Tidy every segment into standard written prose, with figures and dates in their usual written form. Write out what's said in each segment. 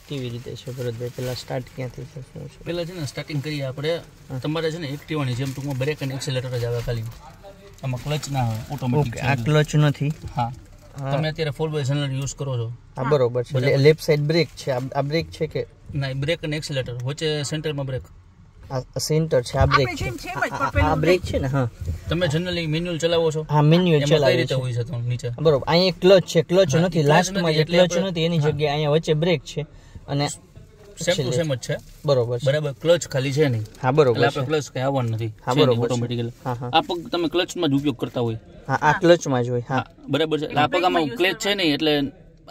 કેવી રીતે છે ભરતભાઈ? પહેલા સ્ટાર્ટ ક્યાંથી છે, શું છે? પહેલા છે ને સ્ટાર્ટિંગ કરીએ આપણે. તમારે છે ને એક્ટિવાની જેમ ટૂંકમાં બ્રેક અને એક્સેલેટર જ આવે ખાલી, આમાં ક્લચ ના આવે, ઓટોમેટિક. આ ક્લચ નથી. હા, તમે અત્યારે 4x જનરલ યુઝ કરો છો. હા બરોબર છે. લેફ્ટ સાઈડ બ્રેક છે, આ બ્રેક છે કે ના? બ્રેક અને એક્સેલેટર વચ્ચે સેન્ટરમાં બ્રેક. આ સેન્ટર છે, આ બ્રેક છે, આ બ્રેક છે ને? હા. તમે જનરલી મેન્યુઅલ ચલાવો છો? હા, મેન્યુઅલ ચલાવો. કઈ રીતે હોય છે તો નીચે? બરોબર, અહીંયા ક્લચ છે, ક્લચ નથી લાસ્ટમાં, જે ક્લચ નથી એની જગ્યાએ અહીંયા વચ્ચે બ્રેક છે અને સેમ ટુ સેમ જ છે. બરોબર છે. બરાબર, ક્લચ ખાલી છે નહીં. હા બરોબર, આપણે ક્લચ કઈ આવવાનું નથી. હા બરોબર, ઓટોમેટિકલી. આ પગ તમે ક્લચમાં જ ઉપયોગ કરતા હોય. હા, આ ક્લચમાં જ હોય. હા બરાબર છે. આ પગમાં ક્લચ છે નહીં એટલે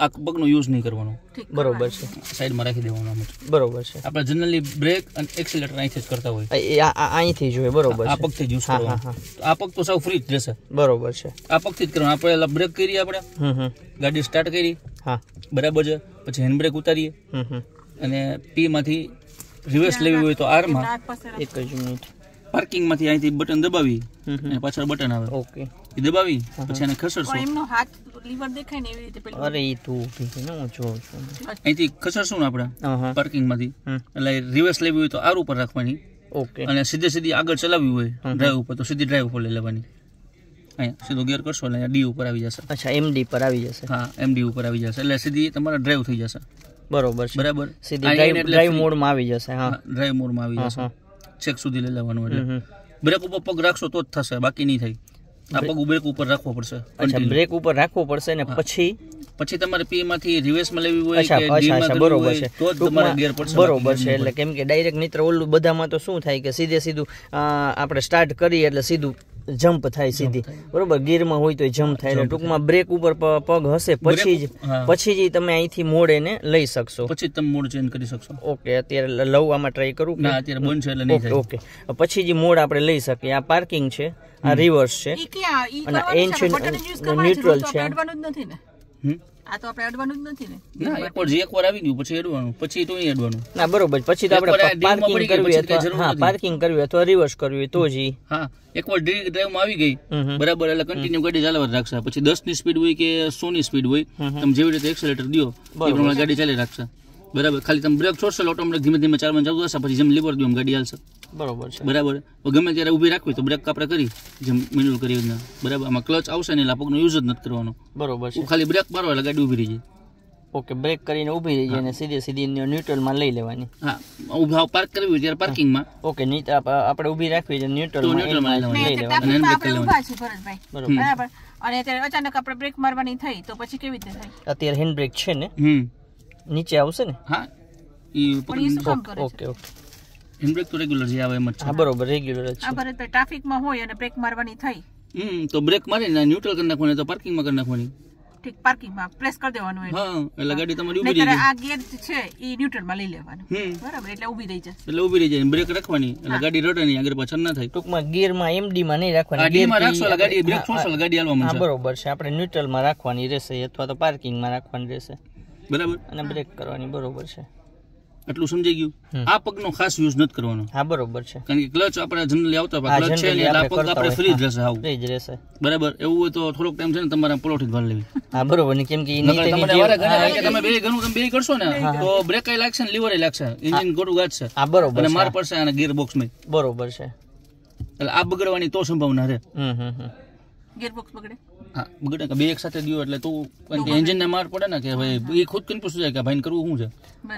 આ પગનો યુઝ નહીં કરવાનો. બરોબર છે, સાઈડમાં રાખી દેવાનો. બરોબર છે. આપણે જનરલી બ્રેક અને એક્સેલેટર અહીંથી જ કરતા હોય. અહીંથી જ હોય. બરોબર, આ પગથી જ યુઝ કરવાનો. આ પગ તો સાવ ફ્રી જ રહેશે. બરોબર છે. આ પગથી જ કરવાનું. આપણે બ્રેક કરી, આપણે ગાડી સ્ટાર્ટ કરી, હા બરાબર છે, પછી હેન્ડ બ્રેક ઉતારીએ અને પી માંથી રિવર્સ લેવી હોય તો આર માં. એક જ મિનિટ. પાર્કિંગ માંથી અહીંથી બટન દબાવી અને પાછળ બટન આવે, ઓકે, એ દબાવી પછી એને ખસડશું. એમનો હાથ લીવર દેખાય ને એવી રીતે પેલું. અરે ઈ તું ઊભી છે ને, હું જોઉં છું. અહીંથી ખસડશું ને આપણે પાર્કિંગ માંથી, એટલે રિવર્સ લેવી હોય તો આર ઉપર રાખવાની, ઓકે, અને સીધી આગળ ચલાવવી હોય ડ્રાઈવ ઉપર તો સીધી ડ્રાઈવ ઉપર લઈ લેવાની. અહીંયા સીધો ગિયર કરશો એટલે ડી ઉપર આવી જશે. અચ્છા, એમડી પર આવી જશે. હા, એમડી ઉપર આવી જશે એટલે સીધી તમારા ડ્રાઈવ થઈ જશે. બરોબર છે. બરાબર, સીધી ડ્રાઈવ મોડમાં આવી જશે. હા, ડ્રાઈવ મોડમાં આવી જશે. ચેક સુધી લઈ લેવાનું. એટલે બ્રેક ઉપર પગ રાખશો તો જ થશે, બાકી નહીં થાય. આ પગ બ્રેક ઉપર રાખવો પડશે. અચ્છા, બ્રેક ઉપર રાખવો પડશે ને પછી તમારે પી માંથી રિવર્સ માં લેવી હોય કે ડી માં કરવી બરોબર હોય છે, તો જ તમારે ગિયર પડશે. બરોબર છે. એટલે કેમ કે ડાયરેક્ટ મિત્ર ઓલું બધામાં તો શું થાય કે સીધું આપણે સ્ટાર્ટ કરીએ એટલે સીધું જમ્પ થાય સીધી. બરોબર, ગિયરમાં હોય તો જમ્પ થાય. એટલે ટૂંકમાં બ્રેક ઉપર પગ હશે પછી જ તમે અહીંથી મોડ એને લઈ શકશો. પછી તમે મોડ ચેન્જ કરી શકશો. ઓકે, અત્યારે લવ આમાં ટ્રાય કરું. ના, અત્યારે બંધ છે એટલે નહીં થાય. ઓકે, પછી જે મોડ આપણે લઈ શકીએ. આ પાર્કિંગ છે, આ રિવર્સ છે, અને ન્યુટ્રલ છે. આ તો આપણે અડવાનું જ નથી ને. ના, એકવાર આવી ગયું પછી અડવાનું, પછી તો અહીં અડવાનું. ના બરોબર, પછી તો આપણે પાર્કિંગ કરવી અથવા હા પાર્કિંગ કરવી અથવા રિવર્સ કરવી તો જ. હા, એકવાર ડ્રાઈવ માં આવી ગઈ બરાબર એટલે કન્ટિન્યુ ગાડી ચાલવા રાખશે. પછી 10 ની સ્પીડ હોય કે 100 ની સ્પીડ હોય, તમે જેવી રીતે એક્સેલેટર દો એ પ્રમાણે ગાડી ચાલી રાખશે. બરાબર, ખાલી તમે બ્રેક છોડશો ઓટોમેટિક ધીમે ધીમે ચાલવાનું ચાલુ થશે. પછી જેમ લીવર દો એમ ગાડી હાલશે. બરોબર છે. બરાબર, ગમે ત્યારે ઊભી રાખવી તો બ્રેક આપણે કરી જેમ મેન્યુઅલ કરી. બરાબર, આમાં ક્લચ આવશે ને એટલે પગનો યુઝ જ નથી કરવાનો. બરોબર છે. ખાલી બ્રેક મારો એટલે ગાડી ઊભી રહી જાય. ઓકે, બ્રેક કરીને ઊભી રહી જાય અને સીધી ન્યુટ્રલમાં લઈ લેવાની. હા, ઊભા પાર્ક કરવી હોય ત્યારે પાર્કિંગમાં. ઓકે, આપણે ઊભી રાખવી છે ન્યુટ્રલમાં લઈ લેવાની. આપણે ઊભા છે ભરતભાઈ, બરાબર, અને અત્યારે અચાનક આપણે બ્રેક મારવાની થઈ તો પછી કેવી રીતે થાય? અત્યારે હેન્ડ બ્રેક છે ને, નીચે આવશે ને. હા, ઓકે ઓકે, હેન્ડ બ્રેક તો રેગ્યુલર જે આવે એમ જ છે. હા બરોબર, રેગ્યુલર જ છે. આ ભરતભાઈ ટ્રાફિકમાં હોય અને બ્રેક મારવાની થઈ તો બ્રેક મારીને ન્યુટ્રલ કરી નાખવાની, તો પાર્કિંગમાં કરી નાખવાની. ઠીક, પાર્કિંગમાં પ્રેસ કરી દેવાનું. હા, એટલે ગાડી તમારી ઊભી રહી જાય. આ ગિયર છે એ ન્યુટ્રલમાં લઈ લેવાનું. બરાબર, એટલે ઊભી રહી જાય. એટલે ઊભી રહી જાય, બ્રેક રાખવાની એટલે ગાડી રડે નહીં, આગળ પાછળ ના થાય. ટૂંકમાં ગિયરમાં એમડી માં નહીં રાખવાની. ગિયરમાં રાખશો એટલે ગાડી બ્રેક છોડશો એટલે ગાડી હાલવા માંડશે. બરોબર છે, આપણે ન્યુટ્રલમાં રાખવાની રહેશે અથવા તો પાર્કિંગમાં રાખવાની રહેશે. બરાબર, અને બ્રેક કરવાની. બરોબર છે, એટલું સમજાઈ ગયું. આ પગનો ખાસ યુઝ નથી કરવાનો. હા બરોબર છે, કારણ કે ક્લચ આપણે જનરલી આવતા ક્લચ છે ને એટલે આ પગ આપણે ફ્રી જ રહેશે. આવું ફ્રી જ રહેશે. બરાબર, એવું હોય તો થોડોક ટાઈમ છે ને તમારે પલોઠી ભાર લેવી. હા બરોબર ને, કેમ કે તમે બે કરશો ને તો બ્રેક લાગશે ને લીવર લાગશે, એન્જિન ગોળું ગાજશે. હા બરોબર, અને માર પડશે અને ગિયર બોક્સ માં. બરોબર છે, એટલે આ બગડવાની તો સંભાવના રહે. ગિયરબોક્સ બગડે. હા, બગડે કે બે એક સાથે દિયો એટલે તું એન્જિન ને માર પડે ને કે ભાઈ એ ખુદ કન્ફ્યુઝ જાય કે ભાઈ કરવું શું છે.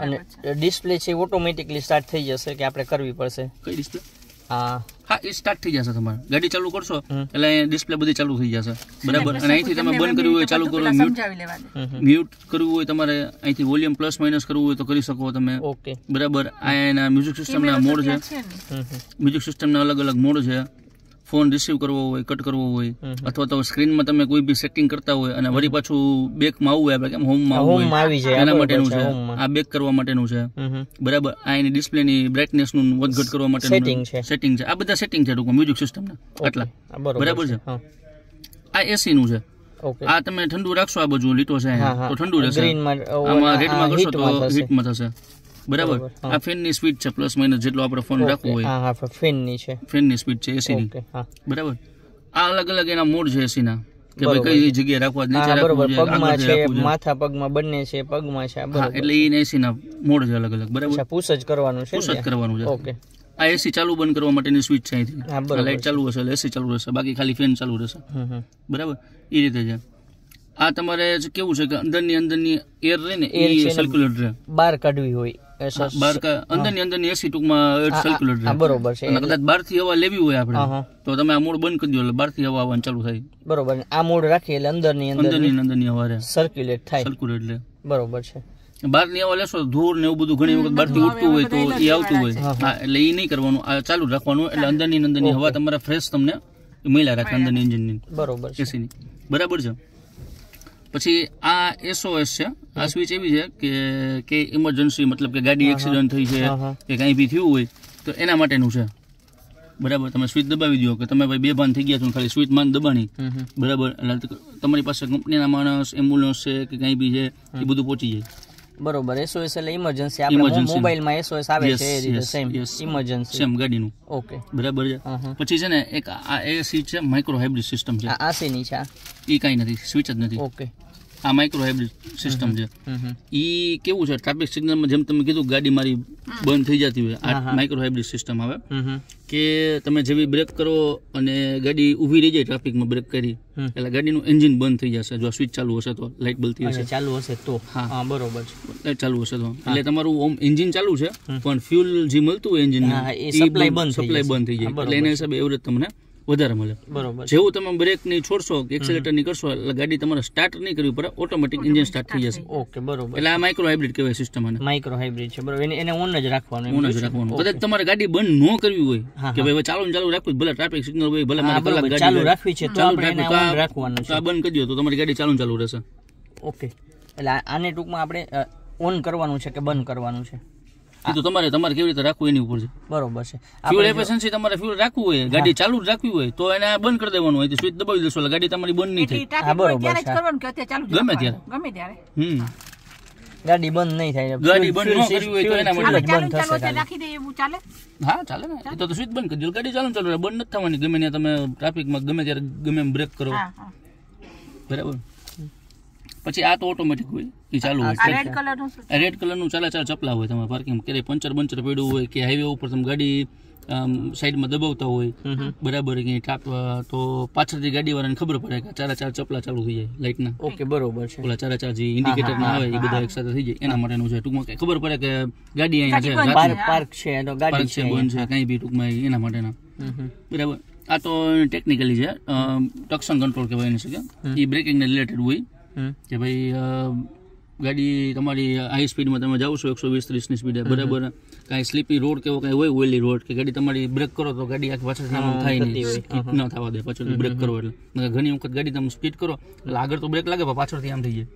અને ડિસ્પ્લે છે ઓટોમેટિકલી સ્ટાર્ટ થઈ જશે કે આપણે કરવી પડશે? કઈ ડિસ્પ્લે? હા, એ સ્ટાર્ટ થઈ જશે. તમારે ગાડી ચાલુ કરશો એટલે ડિસ્પ્લે બધી ચાલુ થઈ જશે. બરાબર, અને અહીંથી તમે બંધ કરવું હોય ચાલુ કરો, મ્યુટ કરવું હોય તમારે અહીંથી વોલ્યુમ પ્લસ માઇનસ કરવું હોય તો કરી શકો તમે. ઓકે, બરાબર, આ એના મ્યુઝિક સિસ્ટમના મોડ છે. મ્યુઝિક સિસ્ટમના અલગ અલગ મોડ છે. ફોન રિસીવ કરવો હોય, કટ કરવો હોય, અથવા તો સ્ક્રીનમાં તમે કોઈ બી સેટિંગ કરતા હોય અને વળી પાછું બેકમાં આવવું હોય, આપણે કેમ હોમમાં આવવું હોય એના માટેનું છે. આ બેક કરવા માટેનું છે. બરાબર, આ એની ડિસ્પ્લેની બ્રાઇટનેસનું વધઘટ કરવા માટેનું સેટિંગ છે. આ બધા સેટિંગ છે ટૂંકમાં મ્યુઝિક સિસ્ટમના આટલા. બરાબર છે. આ એસી નું છે. આ તમે ઠંડુ રાખશો, આ બાજુ લીટો છે તો ઠંડુ રહેશે, આમાં રેડમાં કરશો તો હીટમાં થશે. બરાબર, આ ફેન ની સ્પીડ છે પ્લસ માઇનસ જેટલો આપણે ફોન રાખવો હોય. હા હા, ફેન ની છે, ફેન ની સ્પીડ છે એસી ની. બરાબર, આ અલગ અલગ એના મોડ છે એસી ના. કે ભાઈ કઈ જગ્યાએ રાખવા, નીચે બરોબર, રાખવું છે, પગમાં આગળ છે, રાખવું છે. માથા પગમાં બંને છે, પગમાં છે, હા, બરોબર. એટલે એ એસી ના મોડ છે અલગ અલગ, બરાબર. અચ્છા, પુશ જ કરવાનું છે પુશ જ કરવાનું છે. ઓકે. આ એસી ચાલુ બંધ કરવા માટેની સ્વિચ છે અહીંથી. હા, બરોબર. લાઈટ ચાલુ હશે એટલે એસી ચાલુ રહેશે, બાકી ખાલી ફેન ચાલુ રહેશે, બરાબર. એ રીતે છે. આ તમારે કેવું છે કે અંદરની એર રહે ને એ સર્ક્યુલેટ રહે, બહાર કાઢવી હોય બહાર અંદરની એસી ટૂંકમાં સર્ક્યુલેટ રહે, બરોબર છે. અને કદાચ બહારથી હવા લેવી હોય આપણે તો તમે આ મોડ બંધ કરી દો એટલે બહારથી હવા આવવાનું ચાલુ થાય, બરોબર. આ મોડ રાખીએ એટલે અંદરની હવા રહે, સર્ક્યુલેટ થાય, સર્ક્યુલેટ રહે, બરોબર છે. બહારની હવા લેશો ધૂળ ને એવું બધું ઘણી વખત બહારથી ઉઠતું હોય તો એ આવતું હોય, હા, એટલે એ નહીં કરવાનું, આ ચાલુ રાખવાનું, એટલે અંદરની હવા તમારે ફ્રેશ તમને મળ્યા રાખે અંદરની એન્જિનની, બરોબર છે, એસીની, બરાબર છે. પછી આ SOS છે, આ સ્વિચ એવી છે કે ઇમરજન્સી, મતલબ કે ગાડી એક્સિડન્ટ થઈ છે કે કાંઈ બી થયું હોય તો એના માટેનું છે, બરાબર. તમે સ્વિચ દબાવી દો કે તમે ભાઈ બેભાન થઈ ગયા છો, ખાલી સ્વિચ માન દબાણી, બરાબર, એટલે તમારી પાસે કંપનીના માણસ, એમ્બ્યુલન્સ છે કે કાંઈ બી છે એ બધું પહોંચી જાય, બરોબર. SOS એટલે ઇમરજન્સી, આપણે મોબાઈલમાં SOS આવે છે એ રીતે સેમ ઇમરજન્સી, સેમ ગાડીનું, ઓકે, બરાબર છે. પછી છે ને એક આ એસી છે, માઇક્રો હાઇબ્રિડ સિસ્ટમ છે. આ શેની છે? એ કાંઈ નથી, સ્વિચ જ નથી, ઓકે. આ માઇક્રો હાઇબ્રિડ સિસ્ટમ છે. ઈ કેવું છે, ટ્રાફિક સિગ્નલમાં જેમ તમે કીધું ગાડી મારી બંધ થઈ જતી હોય, આ માઇક્રો હાઇબ્રિડ સિસ્ટમ આવે કે તમે જેવી બ્રેક કરો અને ગાડી ઊભી રહી જાય ટ્રાફિકમાં બ્રેક કરી એટલે ગાડીનું એન્જિન બંધ થઈ જશે, જો સ્વિચ ચાલુ હશે તો, લાઇટ બલતી હશે, ચાલુ હશે તો, હા, બરોબર છે, લાઇટ ચાલુ હશે તો, એટલે તમારું ઓમ એન્જિન ચાલુ છે પણ ફ્યુલ જે મળતું હોય એન્જિન સપ્લાય બંધ થઈ જાય, એટલે એના હિસાબે એવરેજ તમને વધારે મળે, બરોબર. જેવું તમે બ્રેક ની છોડશો કે એક્સેલેટર ની કરશો એટલે ગાડી તમારે સ્ટાર્ટ નહીં કરવી પડે, ઓટોમેટિક એન્જિન સ્ટાર્ટ થઈ જશે, ઓકે, બરોબર. એટલે આ માઇક્રો હાઇબ્રિડ કહેવાય સિસ્ટમ, આને માઇક્રો હાઇબ્રિડ છે, બરોબર. એને ઓન જ રાખવાનું, કદાચ તમારે ગાડી બંધ ન કરવી હોય કે ભાઈ ચાલુ રાખવું, ભલે ટ્રાફિક સિગ્નલ હોય, ભલે મારે કલાક ગાડી ચાલુ રાખવી છે તો આપણે એને ઓન રાખવાનું છે, આ બંધ કરી દો તો તમારી ગાડી ચાલુ રહેશે, ઓકે. એટલે આને ટૂંકમાં આપણે ઓન કરવાનું છે કે બંધ કરવાનું છે, એ તો તમારે કેવી રીતે રાખવું એની ઉપર છે, બરોબર છે. ફ્યુલ એફિશિયન્સી તમારે ફ્યુલ રાખવું હોય, ગાડી ચાલુ જ રાખવી હોય તો એને બંધ કરી દેવાનું હોય, સ્વિચ દબાવી દેશો એટલે ગાડી તમારી બંધ નહીં થાય, હા, બરોબર છે. ગમે ત્યારે ગાડી બંધ નહીં થાય, ગાડી બંધ ન કરવી હોય તો એના માટે બંધ થશે, રાખી દે એવું ચાલે, હા, ચાલે ને. એ તો સ્વિચ બંધ કરી દો, ગાડી ચાલુ રહે, બંધ નથી થવાની, ગમે ત્યાં તમે ટ્રાફિકમાં ગમે ત્યારે ગમે એમ બ્રેક કરો, બરાબર. પછી આ તો ઓટોમેટિક હોય, એ ચાલુ હોય. રેડ કલરનું ચાલા ચપલા હોય, તમારે પાર્કિંગ ક્યારેય પંચર પડ્યું હોય કે હાઈવે ઉપર તમે ગાડી સાઈડમાં દબાવતા હોય, બરાબર, તો પાછળથી ગાડી વાળાને ખબર પડે કે ચાર ચપલા ચાલુ થઈ જાય લાઈટના, ઓકે, બરોબર છે. ઓલા ચાર જે ઇન્ડિકેટર ના આવે એ બધા એક સાથે થઈ જાય, એના માટેનું છે, ટૂંકમાં ખબર પડે કે ગાડી અહીંયા છે, પાર્ક છે, ગાડી છે, બંધ છે, કઈ બી ટૂંકમાં એના માટેના, બરાબર. આ તો ટેકનિકલી છે, ટ્રક્શન કંટ્રોલ કહેવાય એને શકે, એ બ્રેકિંગ ને રિલેટેડ હોય કે ભાઈ ગાડી તમારી હાઈ સ્પીડમાં તમે જાઓ છો 120-130ની સ્પીડે, બરાબર, કાંઈ સ્લીપી રોડ કેવો કાંઈ હોય, ઓઇલી રોડ કે ગાડી તમારી બ્રેક કરો તો ગાડી આખી પાછળથી આમ થાય નહીં, ન થવા દે પાછળથી બ્રેક કરો એટલે, ઘણી વખત ગાડી તમે સ્પીડ કરો એટલે આગળ તો બ્રેક લાગે પણ પાછળથી આમ થઈ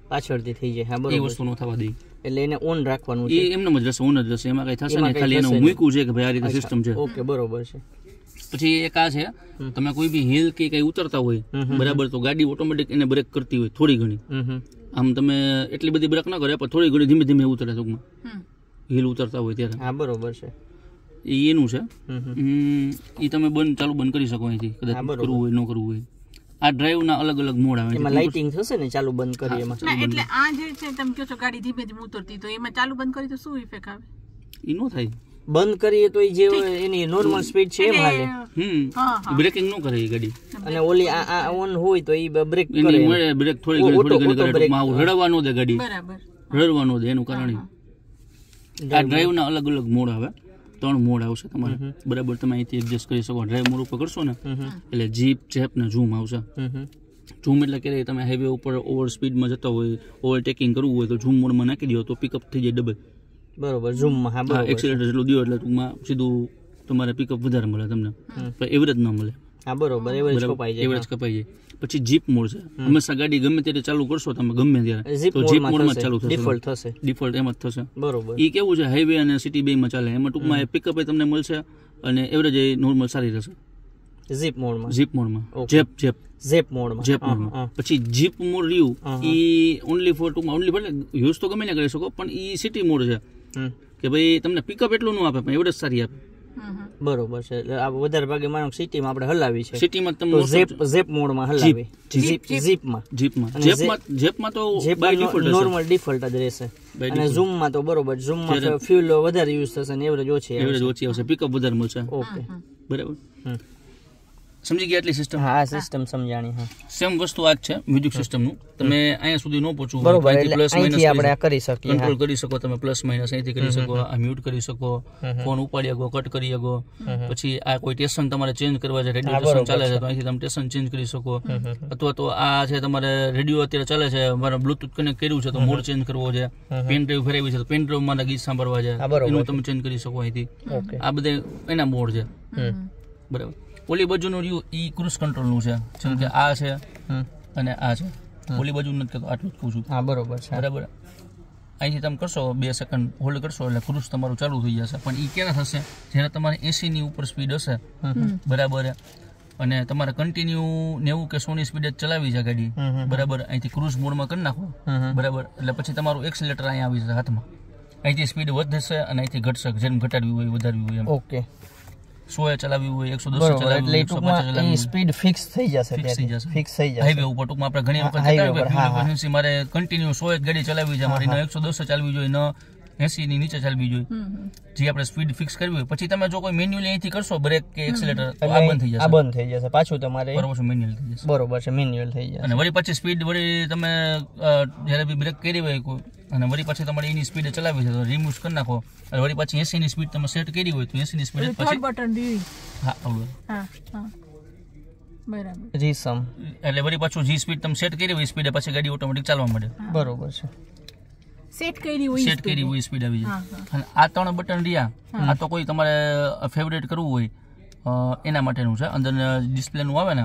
જાય, હા, બરોબર, એ વસ્તુ ન થવા દે, એટલે એને ઓન રાખવાનું છે, એ એમને જ રહેશે, ઓન જ રહેશે, એમાં કઈ થશે નહીં, ખાલી એનું મૂક્યું છે કે ભાઈ આ રીતે સિસ્ટમ છે, ઓકે, બરોબર છે. પછી એક આ છે, તમે કોઈ બી હિલ કે કઈ ઉતરતા હોય, બરાબર, તો ગાડી ઓટોમેટિક એને બ્રેક કરતી હોય થોડી ઘણી, આમ તમે એટલી બધી બ્રેક ના કરે પણ થોડી ઘણી ધીમે ધીમે ઉતરે ટૂંકમાં હિલ ઉતરતા હોય ત્યારે, હા, બરોબર છે. એનું છે, એ તમે ચાલુ બંધ કરી શકો અહીંથી, કદાચ કરવું હોય ન કરવું હોય. આ ડ્રાઈવ ના અલગ અલગ મોડ આવે, એમાં લાઇટિંગ થશે ને ચાલુ બંધ કરી, એમાં એટલે આ જે છે તમે કહો છો ગાડી ધીમે ધીમે ઉતરતી, તો એમાં ચાલુ બંધ કરી તો શું ઇફેક્ટ આવે? એ નો થાય, બંધ કરીએ તો જે એની નોર્મલ સ્પીડ છે એમ હાલે, બ્રેકિંગ ન કરે એ ગાડી, અને ઓલી આ ઓન હોય તો એ બ્રેક કરે, બ્રેક થોડી ઘણી કરે, રડવા નો દે ગાડી, બરાબર, રડવા નો દે, એનું કારણ આ ડ્રાઈવ ના અલગ અલગ મોડ આવે, 3 મોડ આવશે તમારે, બરાબર, તમે અહીંથી એડજસ્ટ કરી શકો. ડ્રાઈવ મોડ ઉપર કરશો ને એટલે જીપ, જેપ ને ઝૂમ આવશે. ઝૂમ એટલે કે તમે હાઈવે ઉપર ઓવર સ્પીડમાં જતા હોય, ઓવરટેકિંગ કરવું હોય તો ઝૂમ મોડમાં નાખી દો તો પિકઅપ થઈ જાય ડબલ, બરોબર, ઝૂમમાં, હા, બરાબર, એક્સિલેટર જેટલું દો એટલે ટૂંકમાં સીધું તમારે પિકઅપ વધારે મળે તમને, પણ એવરેજ ન મળે, હા, બરોબર, એવરેજ કપાઈ જાય. પછી જીપ મોડ છે, હંમેશા ગાડી ગમે ત્યારે ચાલુ કરશો તમે ગમે ત્યારે તો જીપ મોડમાં ચાલુ થશે, ડિફોલ્ટ એમ જ થશે, બરોબર. એ કેવું છે હાઈવે અને સિટી બેમાં ચાલે, એમાં ટૂંકમાં પિકઅપ તમને મળશે અને એવરેજ એ નોર્મલ સારી રહેશે જીપ મોડમાં, જેપ મોડમાં. પછી જીપ મોડ રહ્યું એ ઓનલી ફોર યુઝ તો ગમે ને કરી શકો, પણ એ સિટી મોડ છે કે ભાઈ તમને પિકઅપ એટલું ન આપે પણ એવરેજ સારી આપે, બરોબર છે. એટલે આ વધારે ભાગે માનો સિટીમાં આપણે હલાવી છે, સિટીમાં તો તમે ઝેપ મોડમાં હલાવી, ઝીપમાં જેપમાં તો બાય ડિફોલ્ટ નોર્મલ ડિફોલ્ટ જ રહેશે. અને ઝૂમમાં તો બરોબર, ઝૂમમાં ફ્યુલ વધારે યુઝ થશે ને એવરેજ ઓછી આવશે, પિકઅપ વધારે મળશે. ઓકે, બરાબર, સમજી ગયા એટલી સિસ્ટમ? હા, સિસ્ટમ સમજાણી. હા, સેમ વસ્તુ આ જ છે મ્યુઝિક સિસ્ટમનું. તમે અહીંયા સુધી ન પહોંચવું બરોબર, અહીંથી આપણે કરી શકીએ, કંટ્રોલ કરી શકો તમે, પ્લસ માઇનસ અહીંથી કરી શકો, આ મ્યુટ કરી શકો, ફોન ઉપાડી શકો, કટ કરી શકો. પછી આ કોઈ સ્ટેશન તમારે ચેન્જ કરવા છે, રેડિયો સ્ટેશન ચાલે છે તો અહીંથી તમે સ્ટેશન ચેન્જ કરી શકો. અથવા તો આ છે તમારે રેડિયો અત્યારે ચાલે છે, મારે બ્લુટૂથ કનેક્ટ કર્યું છે તો મોડ ચેન્જ કરવો છે, પેન ડ્રાઈવ ફેરવી છે તો પેન ડ્રાઈવ મારા ગીત સાંભળવા છે, એનું તમે ચેન્જ કરી શકો અહીંથી. આ બધા એના મોડ છે. બરાબર, ઓલી બાજુનું રહ્યું ઈ ક્રુઝ કંટ્રોલનું છે, જેમ કે આ છે અને આ છે. ઓલી બાજુ નથી કહેતો, આટલું જ કહું છું. હા, બરોબર છે. બરાબર, અહીંથી તમે કરશો 2 સેકન્ડ હોલ્ડ કરશો એટલે ક્રુઝ તમારું ચાલુ થઈ જશે. પણ એ ક્યારે થશે? જ્યારે તમારે 80 ની ઉપર સ્પીડ હશે, બરાબર, અને તમારે કન્ટિન્યુ 90 કે 100 ની સ્પીડ જ ચલાવી છે ગાડી, બરાબર, અહીંથી ક્રુઝ મોડમાં કરી નાખો, બરાબર, એટલે પછી તમારું એક્સિલેટર અહીંયા આવી જશે હાથમાં. અહીંથી સ્પીડ વધશે અને અહીંથી ઘટશે, જેમ ઘટાડવી હોય વધારવી હોય એમ. ઓકે, 100 ચલાવી હોય, 110 ચલાવી હોય, 150 ચલાવી હોય, સ્પીડ ફિક્સ થઈ જશે. ફિક્સ થઈ જશે હાઈવે ઉપર. ટૂંકમાં આપણે ઘણી વખત કહેતા હોય કે મારે કન્ટિન્યુ 100 જ ગાડી ચલાવવી છે, મારે 110 ચાલવી જોઈએ, ન 80 ની નીચે ચાલવી જોઈએ, જે આપણે સ્પીડ ફિક્સ કરવી હોય. પછી તમે જો કોઈ મેન્યુઅલી અહીંથી કરશો બ્રેક કે એક્સિલેટર, આ બંધ થઈ જશે. આ બંધ થઈ જશે, પાછું તમારે બરોબર મેન્યુઅલ થઈ જશે. બરોબર છે, મેન્યુઅલ થઈ જશે. અને વળી પછી સ્પીડ વળી તમે જ્યારે બી બ્રેક કરી હોય કોઈ, અને વળી પછી તમારે એની સ્પીડ ચલાવી છે તો રિમૂવ કરી નાખો, અને વળી પછી 80 ની સ્પીડ તમે સેટ કરી હોય તો 80 ની સ્પીડ પછી બટન દી. હા, આવડું. હા, બરાબર, રીસમ એટલે વળી પાછું જે સ્પીડ તમે સેટ કરી હોય સ્પીડ પછી ગાડી ઓટોમેટિક ચાલવા માંડે. બરોબર છે, સેટ કરી હોય સ્પીડ આવી જાય. અને આ 3 બટન રહ્યા, આ તો કોઈ તમારે ફેવરેટ કરવું હોય એના માટેનું છે. અંદર ડિસ્પ્લે નું આવે ને,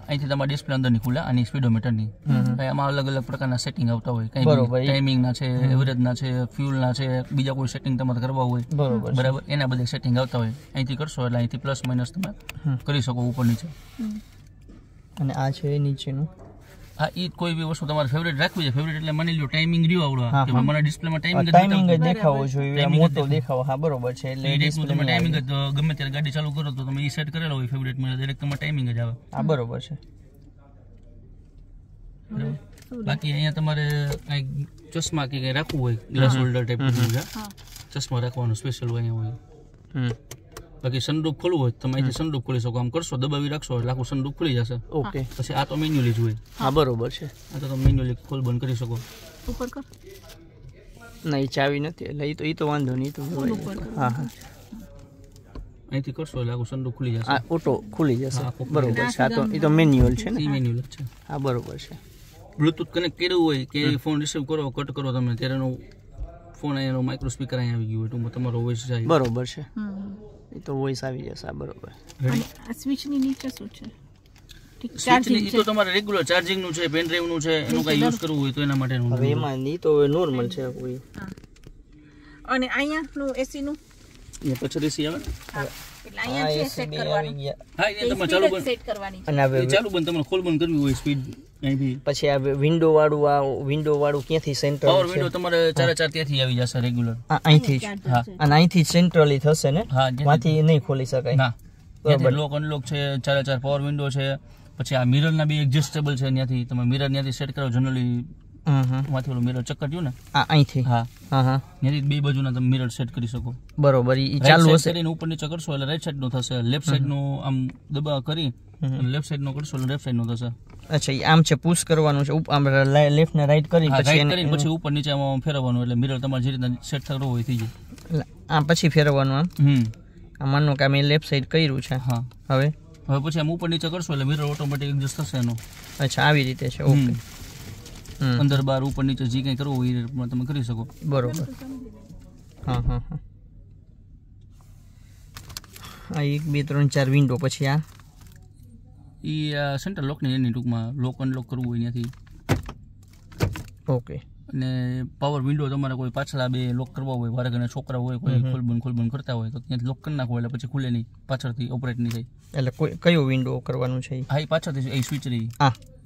અહીંથી તમારે ડિસ્પ્લે અંદર ની ખુલે, આની સ્પીડોમીટર ની. એમાં અલગ અલગ પ્રકારના સેટિંગ આવતા હોય, કઈ ટાઈમિંગ ના છે, એવરેજ ના છે, ફ્યુલ ના છે, બીજા કોઈ સેટિંગ તમારે કરવા હોય, બરાબર, એના બધા સેટિંગ આવતા હોય. અહીંથી કરશો એટલે અહીંથી પ્લસ માઇનસ તમે કરી શકો ઉપર નીચે. અને આ છે નીચેનું. હા, ઈ કોઈ બી વસ્તુ તમારે ફેવરેટ રાખવી છે. ફેવરેટ એટલે માની લો ટાઈમિંગ રહ્યો આવડો કે મને ડિસ્પ્લેમાં ટાઈમિંગ જ દેખાવો જોઈએ, મોટો દેખાવો. હા, બરોબર છે. એટલે ડિસ્પ્લે તમે ટાઈમિંગ જ ગમે ત્યારે ગાડી ચાલુ કરો તો તમે ઈ સેટ કરેલો હોય ફેવરેટમાં, ડાયરેક્ટ તમારે ટાઈમિંગ જ આવે. હા, બરોબર છે. બાકી અહીંયા તમારે કઈ ચશ્મા કે કઈ રાખવું હોય, ગ્લાસ હોલ્ડર ટાઈપનું છે, ચશ્મા રાખવાનું સ્પેશિયલ હોય અહીંયા હોય. બાકી સનરૂફ ખોલવું હોય તમે અહીંથી સનરૂફ ખોલી શકો. આમ કરશો, દબાવી રાખશો એટલે આખું સનરૂફ ખુલી જશે. ઓકે, પછી આ તો મેન્યુઅલી જ હોય. હા, બરોબર છે. આ તો તમે મેન્યુઅલી ખોલ બંધ કરી શકો. ઉપર કર. નહીં, ચાવી નથી એટલે ઈ તો વાંધો નહીં. તો હા, હા, અહીંથી કરશો એટલે આખું સનરૂફ ખુલી જશે. આ ઓટો ખુલી જશે. બરોબર છે. આ તો ઈ તો મેન્યુઅલ છે ને? મેન્યુઅલ જ છે. હા, બરોબર છે. બ્લુટૂથ કનેક્ટ કર્યું હોય કે ફોન રિસીવ કરો, કટ કરો તમે, ત્યારે એનો ફોન અહીંયાનો માઇક્રો સ્પીકર અહીંયા આવી ગયું હોય, તમારો વોઇસ જાય. બરોબર છે, એ તો વોઇસ આવી જશે. બરોબર. આ સ્વિચ ની નીચે શું છે? ચાર્જિંગ તો તમારે રેગ્યુલર ચાર્જિંગ નું છે, પેન ડ્રાઈવ નું છે, એનું કઈ યુઝ કરવું હોય તો એના માટેનું. હવે એમાં ની તો નોર્મલ છે કોઈ. અને અહીંયા નું એસી નું એ પછી એસી આવે એટલે અહીંયા છે સેટ કરવાનું. હા, એ તમે ચાલુ બંધ સેટ કરવાની છે. અને હવે ચાલુ બંધ તમારે ખોલ બંધ કરવી હોય સ્પીડ અહીંથી. પછી આ વિન્ડો વાળું ક્યાંથી સેન્ટર? પાવર વિન્ડો તમારે 4 ત્યાંથી આવી જશે રેગ્યુલર. અહીંથી જ. હા, અને અહીંથી સેન્ટ્રલી થશે ને? હા, માંથી નહીં ખોલી શકાય. ના, ત્યાંથી લોક અનલોક છે, 4 પાવર વિન્ડો છે. પછી આ મિરર ના બી એડજસ્ટેબલ છે, ત્યાંથી તમે મિરર ત્યાંથી સેટ કરો. જનરલી માંથી ઓલું મિરર ચક્કર્યું ને, અહીંથી. હા, હા, ત્યાંથી બે બાજુના તમે મિરર સેટ કરી શકો. બરોબર. ઈ ચાલુ હશે. કરીને ઉપર નીચે કરશો એટલે રાઈટ સાઈડ નું થશે, લેફ્ટ સાઈડ નું આમ દબાવ કરી લેફ્ટ સાઈડ નું કરશો એટલે લેફ્ટ સાઈડ નું થશે. અચ્છા, આમ છે પુશ કરવાનું છે, આમ લેફ્ટ ને રાઈટ કરી પછી ઉપર નીચે આમ ફેરવવાનું એટલે મિરર તમારે જે રીતના સેટ થવું હોય થઈ જાય. આમ પછી ફેરવવાનું. આમ માનો કે મેં લેફ્ટ સાઈડ કર્યું છે. હા, હવે પછી આમ ઉપર નીચે કરશો એટલે મિરર ઓટોમેટિક એડજસ્ટ થશે એનો. અચ્છા, આવી રીતે છે. ઓકે. અંદર બહાર ઉપર નીચે જે કંઈ કરવું હોય એ તમે કરી શકો. બરોબર. હા, હા, હા. આ 1 2 3 4 વિન્ડો. પછી આ સેન્ટર લોક ની એની ટૂંકમાં લોક અનલોક કરવું હોય ત્યાંથી. ઓકે. અને પાવર વિન્ડો તમારે કોઈ પાછલા બે લોક કરવા હોય, વારે છોકરા હોય કોઈ ખોલબંધ કરતા હોય તો ત્યાંથી લોક કરી નાખો એટલે પછી ખુલે નહીં, પાછળથી ઓપરેટ નહીં થાય. એટલે કોઈ કયો વિન્ડો કરવાનું છે? હા, એ પાછળથી એ સ્વિચ રહી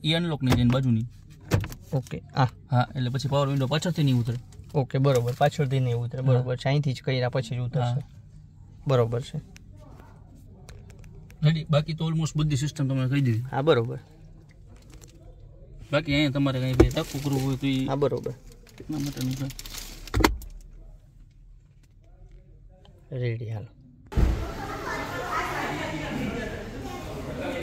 એ અનલોક નહીં જઈને બાજુની. ઓકે. હા, એટલે પછી પાવર વિન્ડો પાછળથી નહીં ઉતરે. ઓકે, બરોબર. પાછળથી નહીં ઉતરે. બરોબર છે. અહીંથી જ કર્યા પછી જ ઉતરશે. બરોબર છે. રેડી. બાકી તો ઓલમોસ્ટ બધી સિસ્ટમ તમે કહી દીધી. હા બરોબર. બાકી અહીંયા તમારે કઈ ભાઈ ધક્કો કરવું હોય તો એ હા બરોબર. એટલા માટેનું છે. રેડી હાલો.